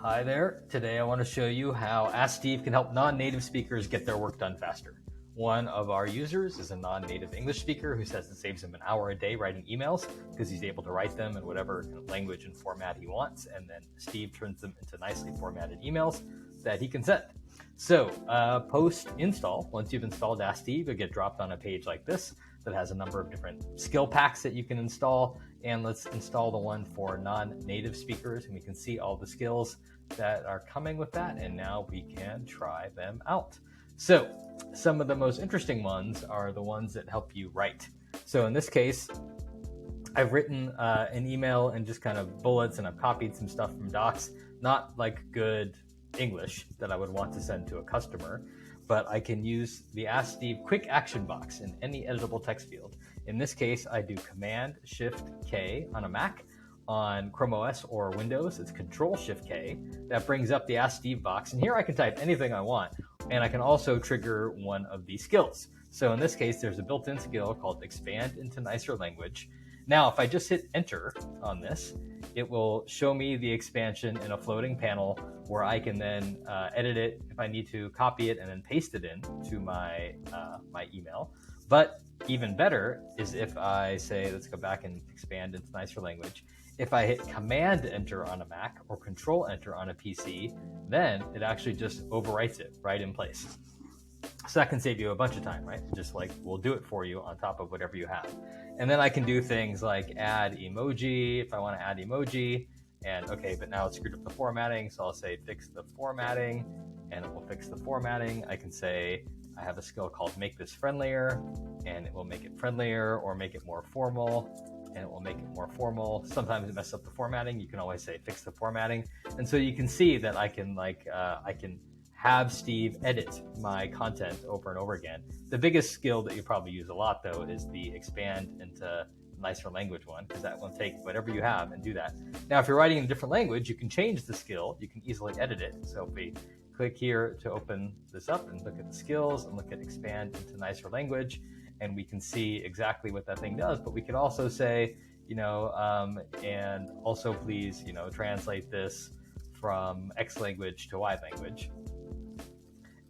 Hi there. Today I want to show you how Ask Steve can help non-native speakers get their work done faster. One of our users is a non-native English speaker who says it saves him an hour a day writing emails because he's able to write them in whatever kind of language and format he wants, and then Steve turns them into nicely formatted emails that he can send. So post install, once you've installed Ask Steve, you'll get dropped on a page like this that has a number of different skill packs that you can install. And let's install the one for non-native speakers, and we can see all the skills that are coming with that, and now we can try them out. So some of the most interesting ones are the ones that help you write. So in this case, I've written an email and just kind of bullets, and I've copied some stuff from docs, not like good English that I would want to send to a customer, but I can use the Ask Steve quick action box in any editable text field. In this case, I do Command-Shift-K on a Mac. On Chrome OS or Windows, it's Control-Shift-K. That brings up the Ask Steve box, and here I can type anything I want, and I can also trigger one of these skills. So in this case, there's a built-in skill called Expand into Nicer Language. Now, if I just hit Enter on this, it will show me the expansion in a floating panel where I can then edit it if I need to, copy it, and then paste it in to my email. But even better is if I say, let's go back and expand into nicer language. If I hit Command Enter on a Mac or Control Enter on a PC, then it actually just overwrites it right in place. So that can save you a bunch of time, right? Just like we'll do it for you on top of whatever you have. And then I can do things like add emoji if I want to add emoji. And okay, but now it's screwed up the formatting. So I'll say fix the formatting, and it will fix the formatting. I can say I have a skill called make this friendlier, and it will make it friendlier, or make it more formal, and it will make it more formal. Sometimes it messes up the formatting. You can always say fix the formatting. And so you can see that I can have Steve edit my content over and over again. The biggest skill that you probably use a lot though is the expand into nicer language one, because that will take whatever you have and do that. Now, if you're writing in a different language, you can change the skill. You can easily edit it. So if we click here to open this up and look at the skills and look at expand into nicer language, and we can see exactly what that thing does. But we could also say, and also please, translate this from X language to Y language,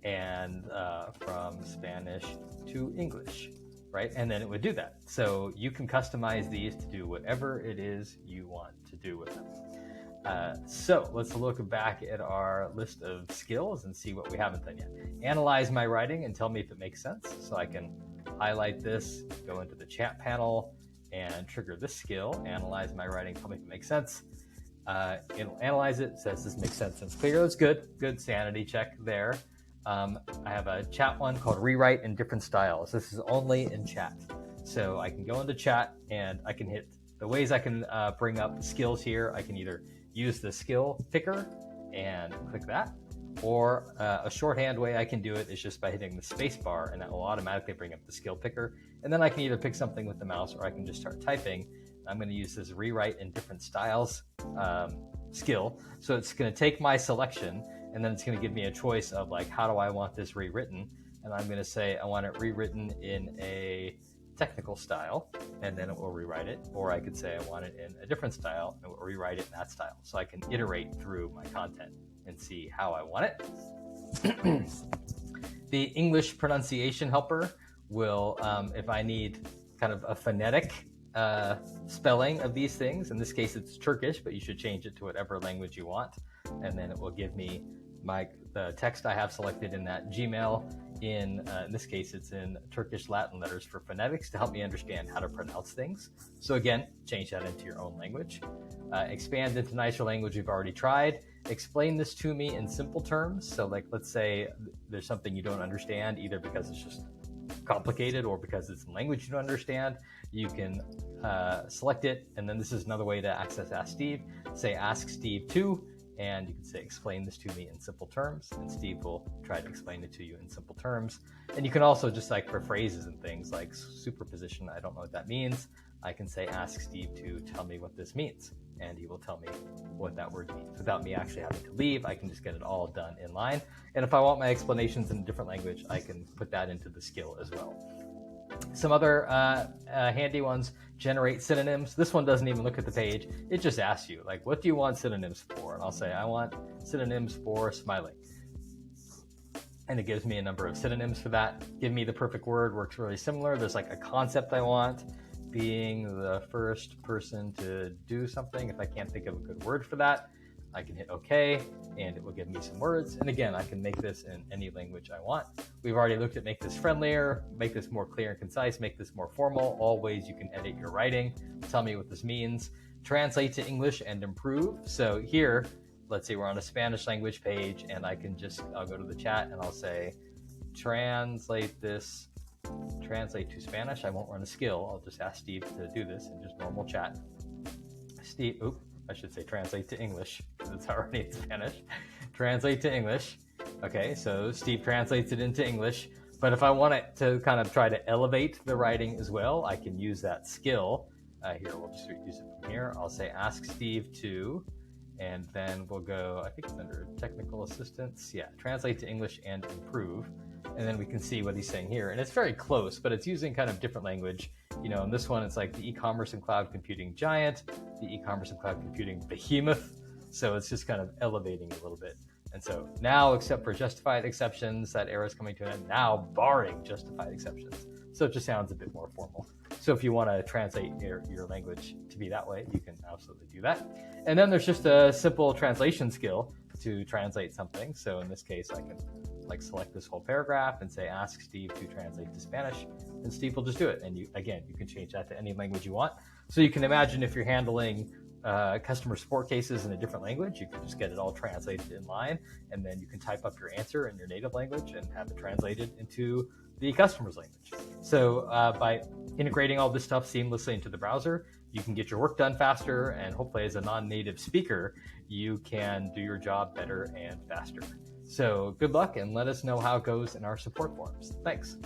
and from Spanish to English, right? And then it would do that. So you can customize these to do whatever it is you want to do with them. So let's look back at our list of skills and see what we haven't done yet. Analyze my writing and tell me if it makes sense. So I can highlight this, go into the chat panel, and trigger this skill. Analyze my writing, tell me if it makes sense. It'll analyze it, says this makes sense and it's clear. That's good. Good sanity check there. I have a chat one called rewrite in different styles. This is only in chat. So I can go into chat and I can hit the ways I can bring up skills here. I can either use the skill picker and click that, or a shorthand way I can do it is just by hitting the space bar, and that will automatically bring up the skill picker. And then I can either pick something with the mouse, or I can just start typing. I'm going to use this rewrite in different styles skill. So it's going to take my selection, and then it's going to give me a choice of like, how do I want this rewritten? And I'm going to say I want it rewritten in a technical style, and then it will rewrite it. Or I could say I want it in a different style, and it will rewrite it in that style. So I can iterate through my content and see how I want it. The English pronunciation helper will, if I need kind of a phonetic spelling of these things, in this case it's Turkish, but you should change it to whatever language you want. And then it will give me the text I have selected in that Gmail in this case, it's in Turkish Latin letters for phonetics to help me understand how to pronounce things. So again, change that into your own language. Expand into nicer language we've already tried. Explain this to me in simple terms. So like, let's say there's something you don't understand, either because it's just complicated or because it's a language you don't understand. You can select it, and then this is another way to access Ask Steve. Say Ask Steve 2, and you can say explain this to me in simple terms, and Steve will try to explain it to you in simple terms. And you can also just like for phrases and things like superposition, I don't know what that means, I can say Ask Steve to tell me what this means, and he will tell me what that word means without me actually having to leave. I can just get it all done in line. And if I want my explanations in a different language, I can put that into the skill as well. Some other handy ones: generate synonyms. This one doesn't even look at the page. It just asks you, like, what do you want synonyms for? And I'll say, I want synonyms for smiling. And it gives me a number of synonyms for that. Give me the perfect word works really similar. There's like a concept I want, being the first person to do something. If I can't think of a good word for that, I can hit OK, and it will give me some words. And again, I can make this in any language I want. We've already looked at make this friendlier, make this more clear and concise, make this more formal, all ways you can edit your writing. Tell me what this means. Translate to English and improve. So here, let's say we're on a Spanish language page, and I'll go to the chat and I'll say, translate to Spanish. I won't run a skill. I'll just ask Steve to do this in just normal chat. I should say translate to English, because it's already in Spanish. Translate to English. Okay, so Steve translates it into English. But if I want it to kind of try to elevate the writing as well, I can use that skill. Here, we'll just use it from here. I'll say ask Steve to, and then we'll go, I think it's under technical assistance. Yeah, translate to English and improve. And then we can see what he's saying here. And it's very close, but it's using kind of different language. You know, in this one, it's like the e-commerce and cloud computing giant, the e-commerce and cloud computing behemoth. So it's just kind of elevating a little bit. And so now, except for justified exceptions, that error is coming to an end. Now, barring justified exceptions. So it just sounds a bit more formal. So if you want to translate your language to be that way, you can absolutely do that. And then there's just a simple translation skill to translate something. So in this case, I can select this whole paragraph and say, ask Steve to translate to Spanish, and Steve will just do it. And you can change that to any language you want. So you can imagine if you're handling customer support cases in a different language, you can just get it all translated in line, and then you can type up your answer in your native language and have it translated into the customer's language. So by integrating all this stuff seamlessly into the browser, you can get your work done faster, and hopefully as a non-native speaker, you can do your job better and faster. So good luck, and let us know how it goes in our support forums. Thanks.